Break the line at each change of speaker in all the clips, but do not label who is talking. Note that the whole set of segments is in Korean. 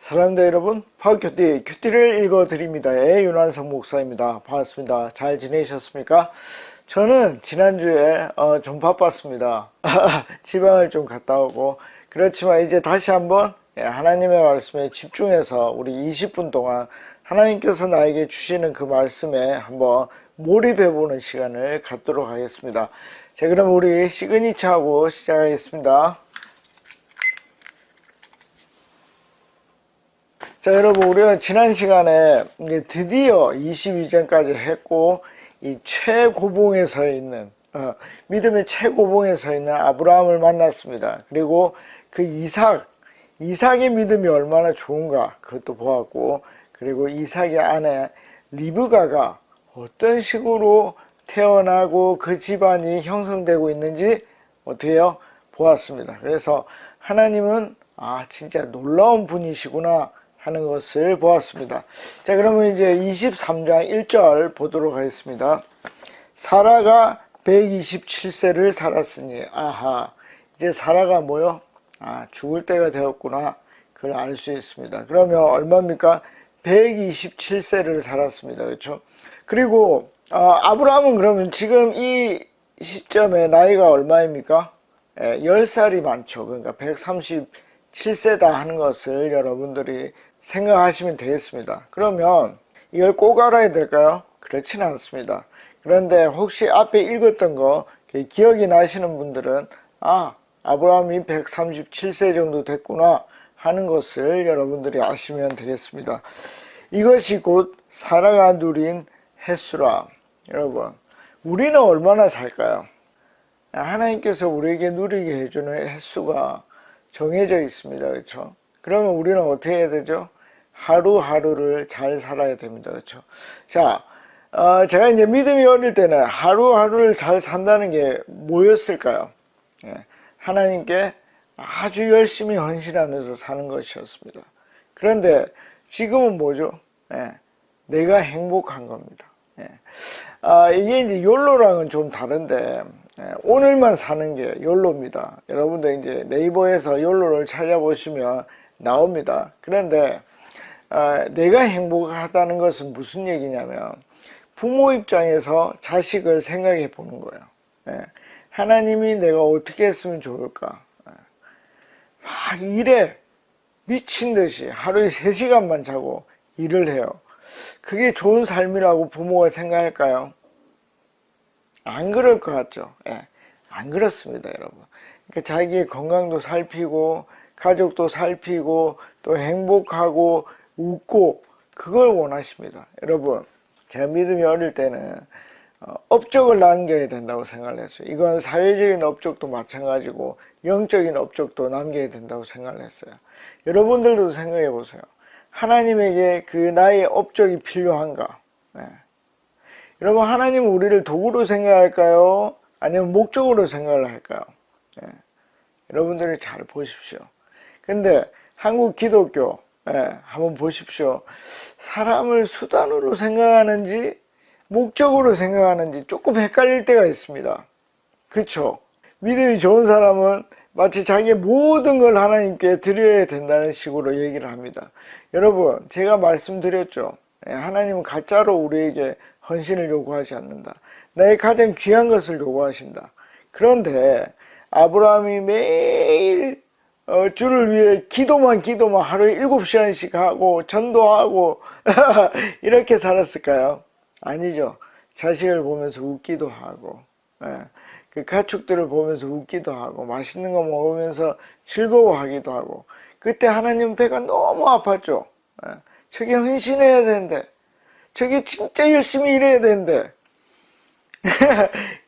사랑합니다 여러분. 큐티를 읽어드립니다의 윤환석 목사입니다. 반갑습니다. 잘 지내셨습니까? 저는 지난주에 좀 바빴습니다. 지방을 좀 갔다 오고 그렇지만 이제 다시 한번 하나님의 말씀에 집중해서 우리 20분 동안 하나님께서 나에게 주시는 그 말씀에 한번 몰입해보는 시간을 갖도록 하겠습니다. 자, 그럼 우리 시그니처하고 시작하겠습니다. 자, 여러분, 우리가 지난 시간에 이제 드디어 22장까지 했고, 이 최고봉에 서 있는, 믿음의 최고봉에 서 있는 아브라함을 만났습니다. 그리고 그 이삭의 믿음이 얼마나 좋은가, 그것도 보았고, 그리고 이삭의 아내 리브가가 어떤 식으로 태어나고 그 집안이 형성되고 있는지 어떻게 해요? 보았습니다. 그래서 하나님은, 진짜 놀라운 분이시구나 하는 것을 보았습니다. 자, 그러면 이제 23장 1절 보도록 하겠습니다. 사라가 127세를 살았으니, 이제 사라가 뭐요? 죽을 때가 되었구나. 그걸 알 수 있습니다. 그러면 얼마입니까? 127세를 살았습니다. 그렇죠? 그리고 아브라함은 그러면 지금 이 시점에 나이가 얼마입니까? 10살이 많죠. 그러니까 137세다 하는 것을 여러분들이 생각하시면 되겠습니다. 그러면 이걸 꼭 알아야 될까요? 그렇지는 않습니다. 그런데 혹시 앞에 읽었던 거 기억이 나시는 분들은 아브라함이 137세 정도 됐구나 하는 것을 여러분들이 아시면 되겠습니다. 이것이 곧 사라가 누린 햇수라. 여러분, 우리는 얼마나 살까요? 하나님께서 우리에게 누리게 해주는 햇수가 정해져 있습니다. 그렇죠? 그러면 우리는 어떻게 해야 되죠? 하루하루를 잘 살아야 됩니다. 그렇죠? 자, 제가 이제 믿음이 어릴 때는 하루하루를 잘 산다는 게 뭐였을까요? 하나님께 아주 열심히 헌신하면서 사는 것이었습니다. 그런데 지금은 뭐죠? 내가 행복한 겁니다. 이게 이제 욜로랑은 좀 다른데, 오늘만 사는 게 욜로입니다. 여러분들 이제 네이버에서 욜로를 찾아보시면 나옵니다. 그런데 내가 행복하다는 것은 무슨 얘기냐면 부모 입장에서 자식을 생각해 보는 거예요. 하나님이 내가 어떻게 했으면 좋을까? 막 일에 미친 듯이 하루에 3시간만 자고 일을 해요. 그게 좋은 삶이라고 부모가 생각할까요? 안 그럴 것 같죠? 안 그렇습니다, 여러분. 그러니까 자기의 건강도 살피고 가족도 살피고 또 행복하고 웃고 그걸 원하십니다. 여러분, 제가 믿음이 어릴 때는 업적을 남겨야 된다고 생각을 했어요. 이건 사회적인 업적도 마찬가지고 영적인 업적도 남겨야 된다고 생각을 했어요. 여러분들도 생각해 보세요. 하나님에게 그 나의 업적이 필요한가? 여러분, 하나님은 우리를 도구로 생각할까요? 아니면 목적으로 생각을 할까요? 여러분들이 잘 보십시오. 근데 한국 기독교 한번 보십시오. 사람을 수단으로 생각하는지 목적으로 생각하는지 조금 헷갈릴 때가 있습니다. 그렇죠? 믿음이 좋은 사람은 마치 자기의 모든 걸 하나님께 드려야 된다는 식으로 얘기를 합니다. 여러분, 제가 말씀드렸죠. 하나님은 가짜로 우리에게 헌신을 요구하지 않는다. 나의 가장 귀한 것을 요구하신다. 그런데 아브라함이 매일 주를 위해 기도만 하루에 7시간씩 하고 전도하고 이렇게 살았을까요? 아니죠. 자식을 보면서 웃기도 하고 그 가축들을 보면서 웃기도 하고 맛있는 거 먹으면서 즐거워하기도 하고 그때 하나님 배가 너무 아팠죠. 저게 헌신해야 되는데 저게 진짜 열심히 일해야 되는데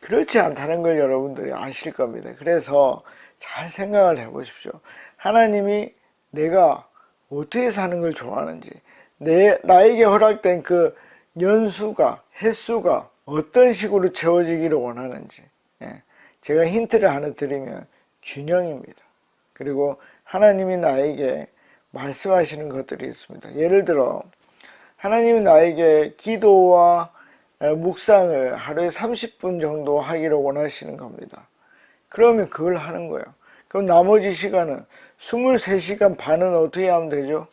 그렇지 않다는 걸 여러분들이 아실 겁니다. 그래서 잘 생각을 해보십시오. 하나님이 내가 어떻게 사는 걸 좋아하는지, 나에게 허락된 그 연수가, 횟수가 어떤 식으로 채워지기를 원하는지, 제가 힌트를 하나 드리면 균형입니다. 그리고 하나님이 나에게 말씀하시는 것들이 있습니다. 예를 들어 하나님이 나에게 기도와 묵상을 하루에 30분 정도 하기를 원하시는 겁니다. 그러면 그걸 하는 거예요. 그럼 나머지 시간은 23시간 반은 어떻게 하면 되죠?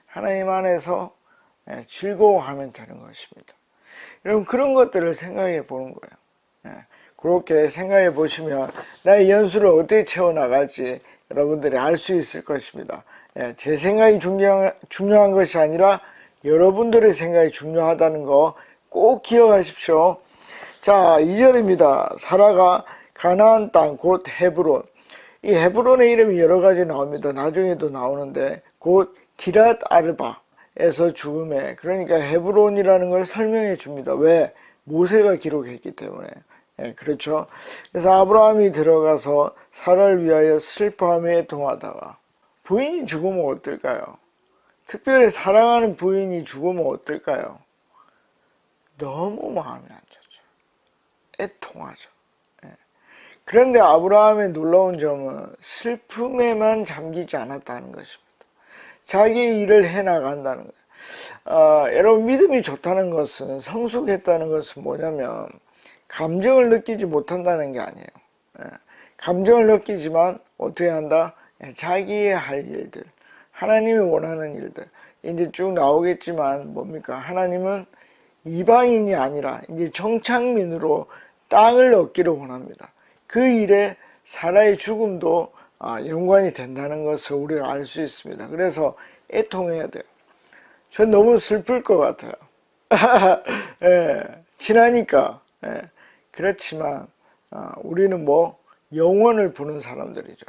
하나님 안에서 즐거워하면 되는 것입니다. 여러분 그런 것들을 생각해 보는 거예요. 그렇게 생각해 보시면 나의 연수를 어떻게 채워나갈지 여러분들이 알 수 있을 것입니다. 제 생각이 중요한 것이 아니라 여러분들의 생각이 중요하다는 거 꼭 기억하십시오. 자, 2절입니다. 사라가 가나안 땅 곧 헤브론. 이 헤브론의 이름이 여러 가지 나옵니다. 나중에도 나오는데 곧 기랏 아르바에서 죽음에, 그러니까 헤브론이라는 걸 설명해 줍니다. 왜? 모세가 기록했기 때문에. 그렇죠. 그래서 아브라함이 들어가서 사라를 위하여 슬퍼하며 애통하다가 부인이 죽으면 어떨까요? 특별히 사랑하는 부인이 죽으면 어떨까요? 너무 마음이 안 좋죠. 애통하죠. 그런데 아브라함의 놀라운 점은 슬픔에만 잠기지 않았다는 것입니다. 자기의 일을 해나간다는 거예요. 여러분 믿음이 좋다는 것은, 성숙했다는 것은 뭐냐면 감정을 느끼지 못한다는 게 아니에요. 감정을 느끼지만 어떻게 한다? 자기의 할 일들, 하나님이 원하는 일들, 이제 쭉 나오겠지만 뭡니까? 하나님은 이방인이 아니라 이제 정착민으로 땅을 얻기를 원합니다. 그 일에 사라의 죽음도 연관이 된다는 것을 우리가 알 수 있습니다. 그래서 애통해야 돼요. 전 너무 슬플 것 같아요. 지나니까. 그렇지만 우리는 뭐 영원을 보는 사람들이죠.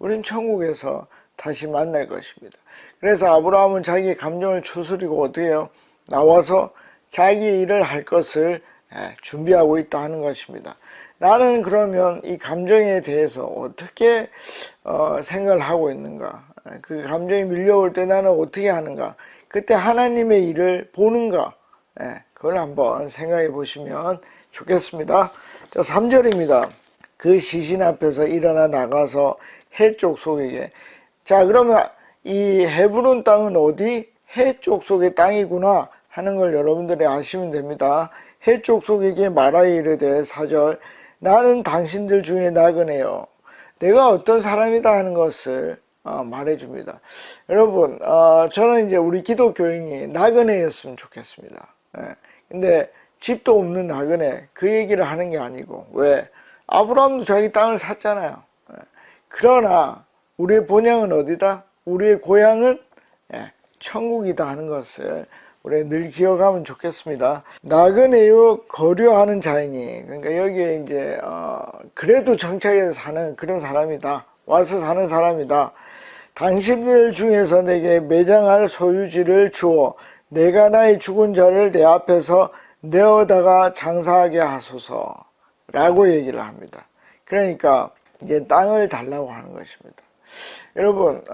우린 천국에서 다시 만날 것입니다. 그래서 아브라함은 자기의 감정을 추스리고 어떻게 해요? 나와서 자기 일을 할 것을 준비하고 있다 하는 것입니다. 나는 그러면 이 감정에 대해서 어떻게 생각을 하고 있는가? 그 감정이 밀려올 때 나는 어떻게 하는가? 그때 하나님의 일을 보는가? 그걸 한번 생각해 보시면 좋겠습니다. 자, 3절입니다. 그 시신 앞에서 일어나 나가서 해쪽 속에게. 자, 그러면 이 헤브론 땅은 어디? 해쪽 속의 땅이구나 하는 걸 여러분들이 아시면 됩니다. 해쪽 속에게 말하여 이르되 4절 나는 당신들 중에 나그네요. 내가 어떤 사람이다 하는 것을 말해줍니다. 여러분, 저는 이제 우리 기독교인이 나그네였으면 좋겠습니다. 근데 집도 없는 나그네, 그 얘기를 하는 게 아니고, 왜? 아브라함도 자기 땅을 샀잖아요. 그러나 우리의 본향은 어디다? 우리의 고향은 천국이다 하는 것을 우리 늘 기억하면 좋겠습니다. 나그네요 거류하는 자이니, 그러니까 여기에 이제 그래도 정착해서 사는 그런 사람이다. 와서 사는 사람이다. 당신들 중에서 내게 매장할 소유지를 주어 내가 나의 죽은 자를 내 앞에서 내어다가 장사하게 하소서 라고 얘기를 합니다. 그러니까 이제 땅을 달라고 하는 것입니다. 여러분,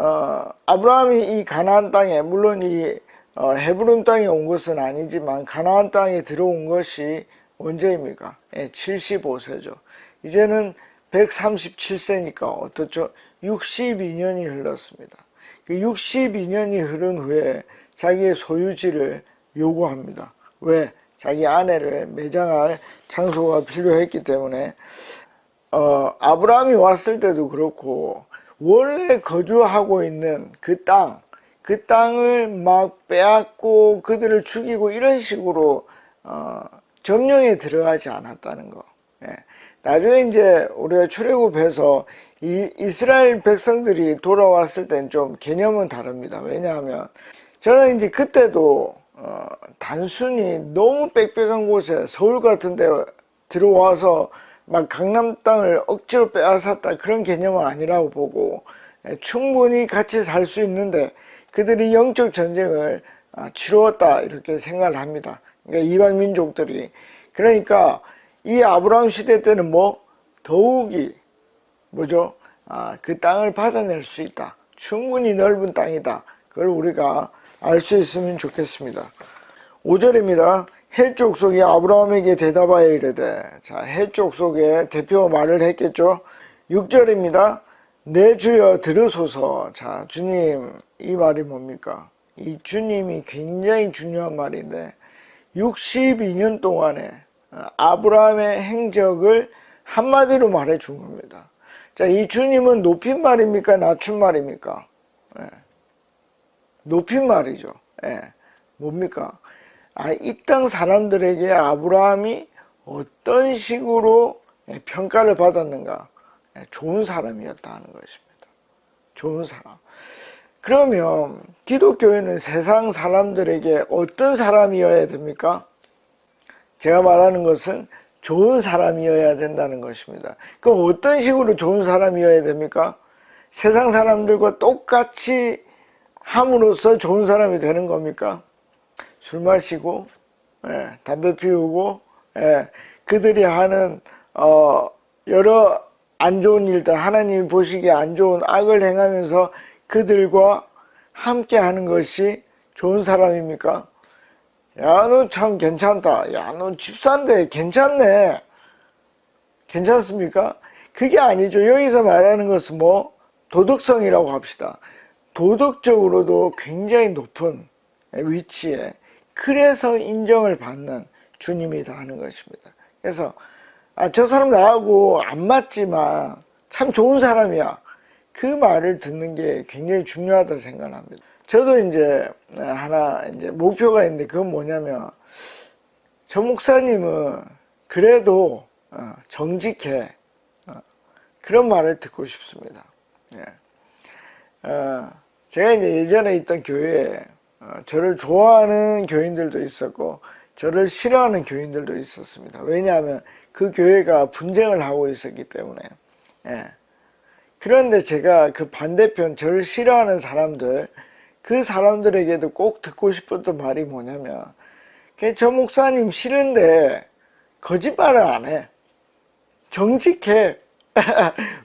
아브라함이 이 가나안 땅에, 물론 이 헤브론 땅에 온 것은 아니지만 가나안 땅에 들어온 것이 언제입니까? 75세죠. 이제는 137세니까 어떻죠? 62년이 흘렀습니다. 그 62년이 흐른 후에 자기의 소유지를 요구합니다. 왜? 자기 아내를 매장할 장소가 필요했기 때문에. 아브라함이 왔을 때도 그렇고 원래 거주하고 있는 그 땅을 막 빼앗고 그들을 죽이고 이런 식으로 점령에 들어가지 않았다는 거. 나중에 이제 우리가 출애굽해서 이스라엘 백성들이 돌아왔을 땐 좀 개념은 다릅니다. 왜냐하면 저는 이제 그때도 단순히 너무 빽빽한 곳에 서울 같은 데 들어와서 막 강남 땅을 억지로 빼앗았다 그런 개념은 아니라고 보고, 충분히 같이 살 수 있는데 그들이 영적 전쟁을 치루었다 이렇게 생각을 합니다. 그러니까 이방 민족들이. 그러니까 이 아브라함 시대 때는 뭐 더욱이 뭐죠? 그 땅을 받아낼 수 있다. 충분히 넓은 땅이다. 그걸 우리가 알 수 있으면 좋겠습니다. 5절입니다. 해쪽 속에 아브라함에게 대답하여 이르되. 자, 해쪽 속에 대표 말을 했겠죠. 6절입니다. 내 주여 들으소서. 자, 주님, 이 말이 뭡니까? 이 주님이 굉장히 중요한 말인데 62년 동안에 아브라함의 행적을 한마디로 말해 준 겁니다. 자, 이 주님은 높인 말입니까? 낮춘 말입니까? 높임말이죠. 예. 뭡니까? 이 땅 사람들에게 아브라함이 어떤 식으로 평가를 받았는가? 좋은 사람이었다 하는 것입니다. 좋은 사람. 그러면 기독교인은 세상 사람들에게 어떤 사람이어야 됩니까? 제가 말하는 것은 좋은 사람이어야 된다는 것입니다. 그럼 어떤 식으로 좋은 사람이어야 됩니까? 세상 사람들과 똑같이 함으로써 좋은 사람이 되는 겁니까? 술 마시고, 담배 피우고, 그들이 하는 여러 안 좋은 일들, 하나님이 보시기에 안 좋은 악을 행하면서 그들과 함께 하는 것이 좋은 사람입니까? 야, 너 참 괜찮다. 야, 너 집사인데 괜찮네. 괜찮습니까? 그게 아니죠. 여기서 말하는 것은 뭐 도덕성이라고 합시다. 도덕적으로도 굉장히 높은 위치에, 그래서 인정을 받는 주님이다 하는 것입니다. 그래서 저 사람 나하고 안 맞지만 참 좋은 사람이야, 그 말을 듣는 게 굉장히 중요하다 생각합니다. 저도 이제 하나 목표가 있는데, 그건 뭐냐면, 저 목사님은 그래도 정직해, 그런 말을 듣고 싶습니다. 제가 이제 예전에 있던 교회에 저를 좋아하는 교인들도 있었고 저를 싫어하는 교인들도 있었습니다. 왜냐하면 그 교회가 분쟁을 하고 있었기 때문에. 그런데 제가 그 반대편, 저를 싫어하는 사람들, 그 사람들에게도 꼭 듣고 싶었던 말이 뭐냐면, 저 목사님 싫은데 거짓말을 안 해, 정직해.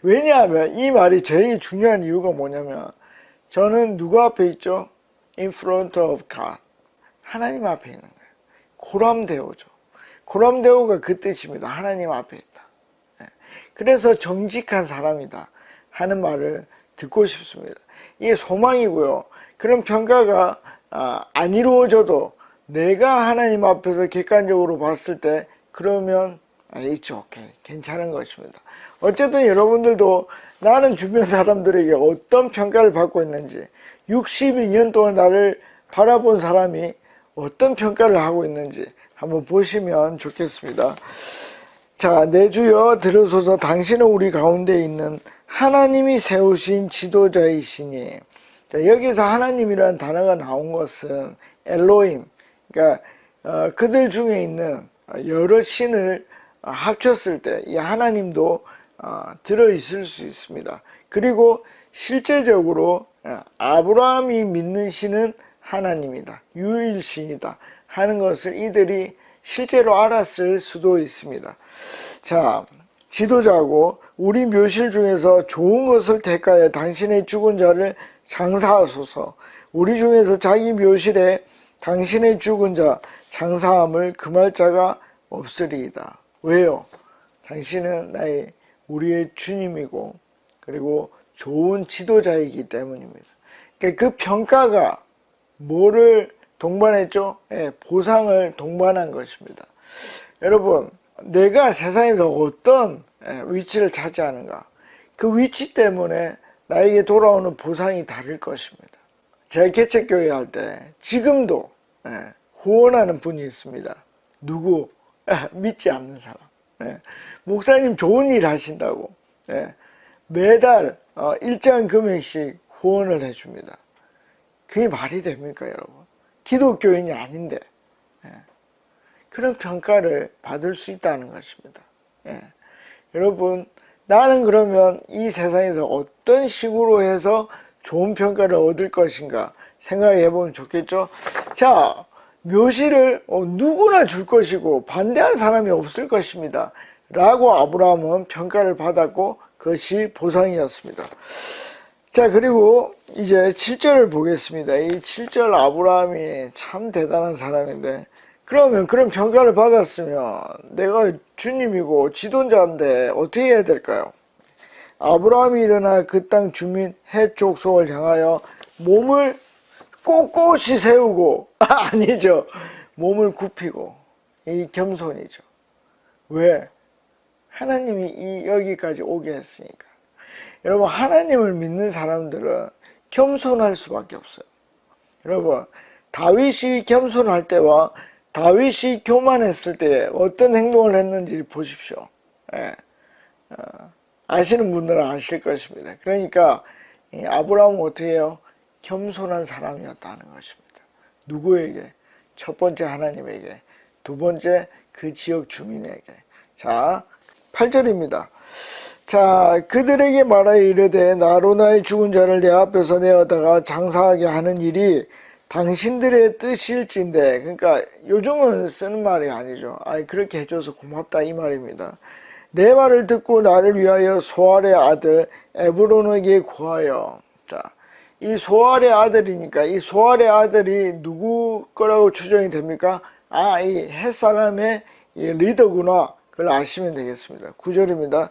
왜냐하면 이 말이 제일 중요한 이유가 뭐냐면, 저는 누구 앞에 있죠? In front of God. 하나님 앞에 있는 거예요. 고람대오죠. 고람대오가 그 뜻입니다. 하나님 앞에 있다. 그래서 정직한 사람이다 하는 말을 듣고 싶습니다. 이게 소망이고요. 그런 평가가 안 이루어져도 내가 하나님 앞에서 객관적으로 봤을 때, 그러면 it's okay, 괜찮은 것입니다. 어쨌든 여러분들도 나는 주변 사람들에게 어떤 평가를 받고 있는지, 62년 동안 나를 바라본 사람이 어떤 평가를 하고 있는지 한번 보시면 좋겠습니다. 자, 내 주여 들으소서. 당신은 우리 가운데 있는 하나님이 세우신 지도자이시니. 자, 여기서 하나님이라는 단어가 나온 것은 엘로힘, 그러니까 그들 중에 있는 여러 신을 합쳤을 때 이 하나님도 들어있을 수 있습니다. 그리고 실제적으로 아브라함이 믿는 신은 하나님이다, 유일신이다 하는 것을 이들이 실제로 알았을 수도 있습니다. 자, 지도자고, 우리 묘실 중에서 좋은 것을 택하여 당신의 죽은 자를 장사하소서. 우리 중에서 자기 묘실에 당신의 죽은 자 장사함을 금할 자가 없으리이다. 왜요? 당신은 우리의 주님이고, 그리고 좋은 지도자이기 때문입니다. 그러니까 그 평가가 뭐를 동반했죠? 보상을 동반한 것입니다. 여러분, 내가 세상에서 어떤 위치를 차지하는가, 그 위치 때문에 나에게 돌아오는 보상이 다를 것입니다. 제가 개척교회 할 때 지금도 후원하는 분이 있습니다. 누구? 믿지 않는 사람. 목사님 좋은 일 하신다고 매달 일정 금액씩 후원을 해줍니다. 그게 말이 됩니까, 여러분? 기독교인이 아닌데 그런 평가를 받을 수 있다는 것입니다. 여러분, 나는 그러면 이 세상에서 어떤 식으로 해서 좋은 평가를 얻을 것인가 생각해 보면 좋겠죠. 자, 묘실을 누구나 줄 것이고 반대할 사람이 없을 것입니다 라고 아브라함은 평가를 받았고, 그것이 보상이었습니다. 자, 그리고 이제 7절을 보겠습니다. 이 7절, 아브라함이 참 대단한 사람인데, 그러면 그런 평가를 받았으면 내가 주님이고 지도자인데 어떻게 해야 될까요? 아브라함이 일어나 그 땅 주민 헷 족속을 향하여 몸을 꼿꼿이 세우고, 아니죠, 몸을 굽히고. 이 겸손이죠. 왜? 하나님이 여기까지 오게 했으니까. 여러분, 하나님을 믿는 사람들은 겸손할 수밖에 없어요. 여러분, 다윗이 겸손할 때와 다윗이 교만했을 때 어떤 행동을 했는지 보십시오. 예. 아시는 분들은 아실 것입니다. 그러니까 아브라함은 어떻게 해요? 겸손한 사람이었다는 것입니다. 누구에게? 첫 번째 하나님에게, 두 번째 그 지역 주민에게. 자, 8절입니다. 자, 그들에게 말하여 이르되 나로 나의 죽은 자를 내 앞에서 내어다가 장사하게 하는 일이 당신들의 뜻일진데, 그러니까 요즘은 쓰는 말이 아니죠. 그렇게 해줘서 고맙다 이 말입니다. 내 말을 듣고 나를 위하여 소알의 아들 에브론에게 구하여. 자, 이 소알의 아들이니까 이 소알의 아들이 누구 거라고 추정이 됩니까? 이 햇사람의 리더구나. 그걸 아시면 되겠습니다. 9절입니다.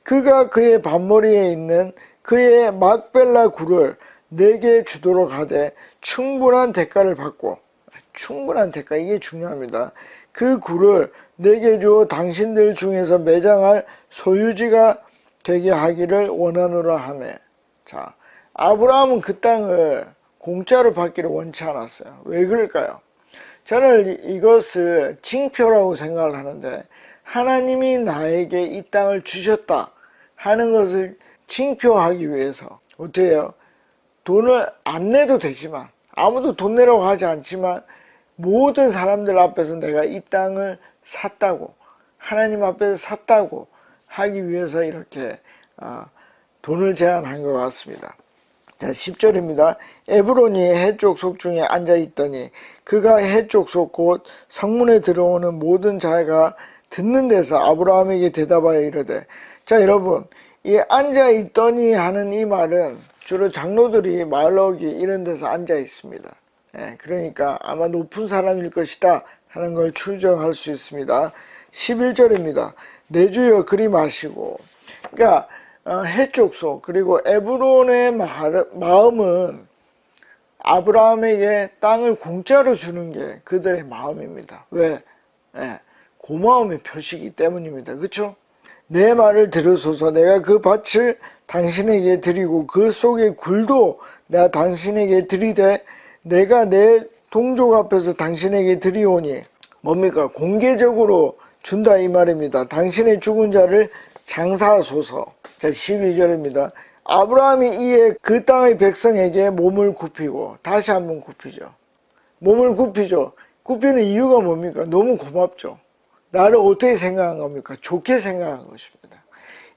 그가 그의 반머리에 있는 그의 막벨라 굴을 내게 주도록 하되 충분한 대가를 받고, 충분한 대가, 이게 중요합니다. 그 굴을 내게 주어 당신들 중에서 매장할 소유지가 되게 하기를 원하노라 하며. 자, 아브라함은 그 땅을 공짜로 받기를 원치 않았어요. 왜 그럴까요? 저는 이것을 징표라고 생각을 하는데, 하나님이 나에게 이 땅을 주셨다 하는 것을 징표하기 위해서 어떻게 해요? 돈을 안 내도 되지만, 아무도 돈 내라고 하지 않지만 모든 사람들 앞에서 내가 이 땅을 샀다고, 하나님 앞에서 샀다고 하기 위해서 이렇게 돈을 제한한 것 같습니다. 자, 10절입니다. 에브론이 해쪽 속 중에 앉아 있더니 그가 해쪽 속 곧 성문에 들어오는 모든 자가 듣는 데서 아브라함에게 대답하여 이르되. 자, 여러분, 이 앉아 있더니 하는 이 말은 주로 장로들이 마을러기 이런 데서 앉아 있습니다. 그러니까 아마 높은 사람일 것이다 하는 걸 추정할 수 있습니다. 11절입니다. 내 주여 그리 마시고. 그러니까 해쪽 속, 그리고 에브론의 마음은 아브라함에게 땅을 공짜로 주는 게 그들의 마음입니다. 왜? 고마움의 표시이기 때문입니다. 그렇죠? 내 말을 들으소서. 내가 그 밭을 당신에게 드리고 그 속의 굴도 내가 당신에게 드리되 내가 내 동족 앞에서 당신에게 드리오니. 뭡니까? 공개적으로 준다 이 말입니다. 당신의 죽은 자를 장사하소서. 자, 12절입니다. 아브라함이 이에 그 땅의 백성에게 몸을 굽히고, 다시 한번 굽히죠. 몸을 굽히죠. 굽히는 이유가 뭡니까? 너무 고맙죠. 나를 어떻게 생각한 겁니까? 좋게 생각한 것입니다.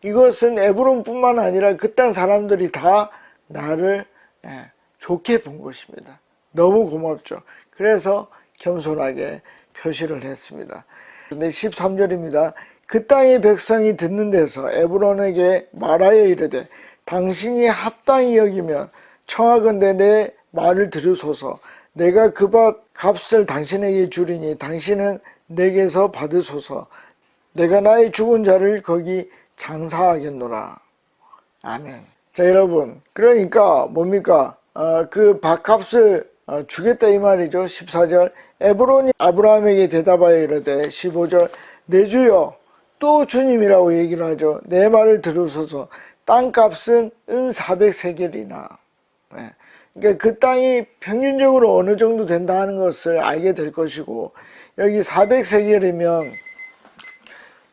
이것은 에브론뿐만 아니라 그 땅 사람들이 다 나를 좋게 본 것입니다. 너무 고맙죠. 그래서 겸손하게 표시를 했습니다. 근데 13절입니다. 그 땅의 백성이 듣는 데서 에브론에게 말하여 이르되 당신이 합당히 여기면 청하건대 내 말을 들으소서. 내가 그 밭 값을 당신에게 주리니 당신은 내게서 받으소서. 내가 나의 죽은 자를 거기 장사하겠노라. 아멘. 자, 여러분, 그러니까 뭡니까? 그 밭값을 주겠다 이 말이죠. 14절. 에브론이 아브라함에게 대답하여 이르되. 15절. 내 주여. 또 주님이라고 얘기를 하죠. 내 말을 들으소서. 땅값은 은 400세겔이나. 그러니까 그 땅이 평균적으로 어느 정도 된다 하는 것을 알게 될 것이고, 여기 400세겔이면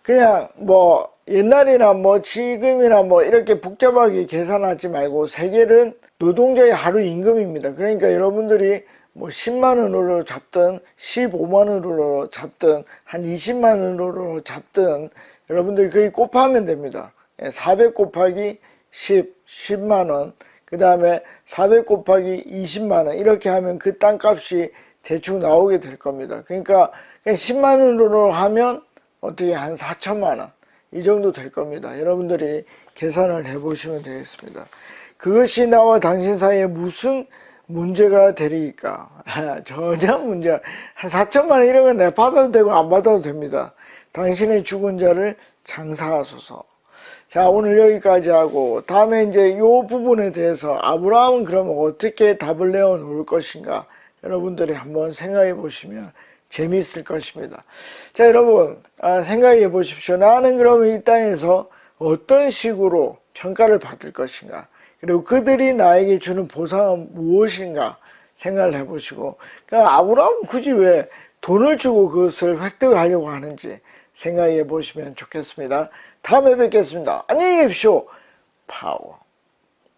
그냥 뭐 옛날이나 뭐 지금이나 뭐 이렇게 복잡하게 계산하지 말고 세겔은 노동자의 하루 임금입니다. 그러니까 여러분들이 뭐 10만 원으로 잡든 15만 원으로 잡든 한 20만 원으로 잡든 여러분들이 거의 곱하면 됩니다. 400 곱하기 10만 원, 그 다음에 400 곱하기 20만 원 이렇게 하면 그 땅값이 대충 나오게 될 겁니다. 그러니까 10만 원으로 하면 어떻게 한 4천만 원 이 정도 될 겁니다. 여러분들이 계산을 해보시면 되겠습니다. 그것이 나와 당신 사이에 무슨 문제가 되리까? 전혀 문제. 한 4천만 원 이러면 내가 받아도 되고 안 받아도 됩니다. 당신의 죽은 자를 장사하소서. 자, 오늘 여기까지 하고 다음에 이제 이 부분에 대해서 아브라함은 그러면 어떻게 답을 내어 놓을 것인가 여러분들이 한번 생각해 보시면 재미있을 것입니다. 자, 여러분 생각해 보십시오. 나는 그러면 이 땅에서 어떤 식으로 평가를 받을 것인가, 그리고 그들이 나에게 주는 보상은 무엇인가 생각을 해보시고, 그러니까 아브라함은 굳이 왜 돈을 주고 그것을 획득하려고 하는지 생각해 보시면 좋겠습니다. 다음에 뵙겠습니다. 안녕히 계십시오. 파워.